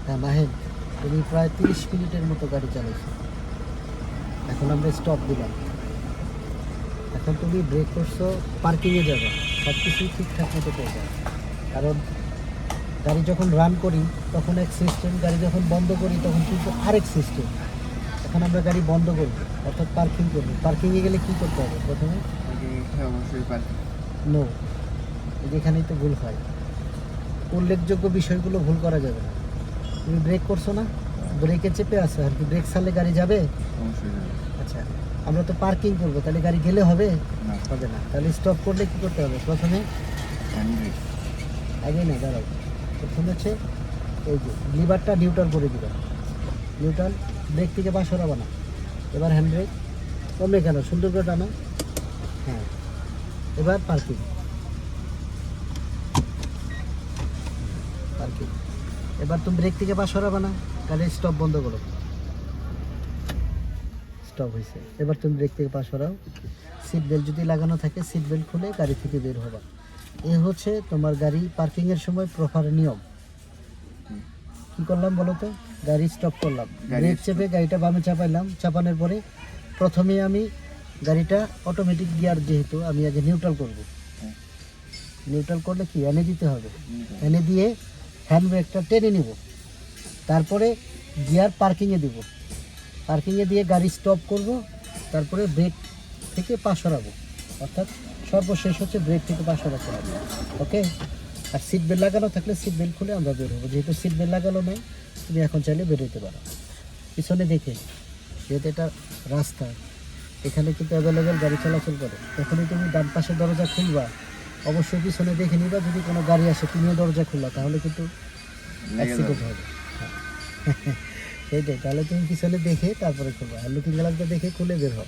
হ্যাঁ মাহেন, তুমি প্রায় 30 মিনিটের মতো গাড়ি চালাইছো। এখন আমরা স্টপ দিলাম। এখন তুমি ব্রেক করছো, পার্কিংয়ে যাবে, সব কিছুই ঠিকঠাক মতো পেয়ে যাবে। কারণ গাড়ি যখন রান করি তখন এক সিস্টেম, গাড়ি যখন বন্ধ করি তখন কিন্তু আরেক সিস্টেম। এখন আমরা গাড়ি বন্ধ করবো, অর্থাৎ পার্কিং করবো। পার্কিংয়ে গেলে কী করতে হবে প্রথমে? অবশ্যই পার্কিং। নো, যেখানেই তো ভুল হয়। উল্লেখযোগ্য বিষয়গুলো ভুল করা যাবে না। তুমি ব্রেক করছো না, ব্রেকে চেপে আসো, আর কি ব্রেক ছাড়লে গাড়ি যাবে? অবশ্যই যাবে। আচ্ছা, আমরা তো পার্কিং করবো, তাহলে গাড়ি গেলে হবে? না। হবে না। তাহলে স্টপ করলে কী করতে হবে প্রথমে? হ্যান্ডব্রেক। আগে না, দাঁড়াও। প্রথমে হচ্ছে এই যে লিভারটা নিউট্রাল করে দিবা। নিউট্রাল, ব্রেক থেকে পা সরাবা না। এবার হ্যান্ড ব্রেক, কমে কেন, সুন্দর করে টানো। হ্যাঁ, এবার পার্কিং। পার্কিং। এবার তুমি ব্রেক থেকে পা সরাবা না, গাড়ির স্টপ বন্ধ করো। স্টপ হয়েছে। এবার তুমি ব্রেক থেকে পা সরাও। সিট বেল্ট যদি লাগানো থাকে সিট বেল্ট খুলে গাড়ি থেকে বের হবা। এ হচ্ছে তোমার গাড়ি পার্কিংয়ের সময় প্রপার নিয়ম। কি করলাম বলো তো? গাড়ি স্টপ করলাম, ব্রেক চেপে গাড়িটা বামে চাপাইলাম। চাপানোর পরে প্রথমে আমি গাড়িটা অটোমেটিক গিয়ার, যেহেতু আমি আগে নিউট্রাল করব। নিউট্রাল করলে কি এনে দিতে হবে, এনে দিয়ে হ্যান্ড ব্রেকটা টেনে নিব। তারপরে গিয়ার পার্কিংয়ে দিব, পার্কিংয়ে দিয়ে গাড়ি স্টপ করব। তারপরে ব্রেক থেকে পা সরাবো, অর্থাৎ সর্বশেষ হচ্ছে ব্রেক থেকে পা সরাতে হবে। ওকে। আর সিট বেল্ট লাগানো থাকলে সিট বেল্ট খুলে আমরা বের হবো। যেহেতু সিট বেল্ট লাগানো নেই, তুমি এখন চাইলে বেরোতে পারো পিছনে দেখে। যেহেতু এটা রাস্তা, এখানে কিন্তু অ্যাভেলেবেল গাড়ি চলাচল করে। যখনই তুমি ডান পাশের দরজা খুলবা, অবশ্যই পিছনে দেখে নিবা। যদি কোনো গাড়ি আসে তুমিও দরজা খুলবা, তাহলে কিন্তু অ্যাক্সিডেন্ট হবে। হ্যাঁ সেইটাই। তাহলে তুমি পিছনে দেখে তারপরে খুলবা, আর লুকিং গ্লাসটা দেখে খুলে বের হও।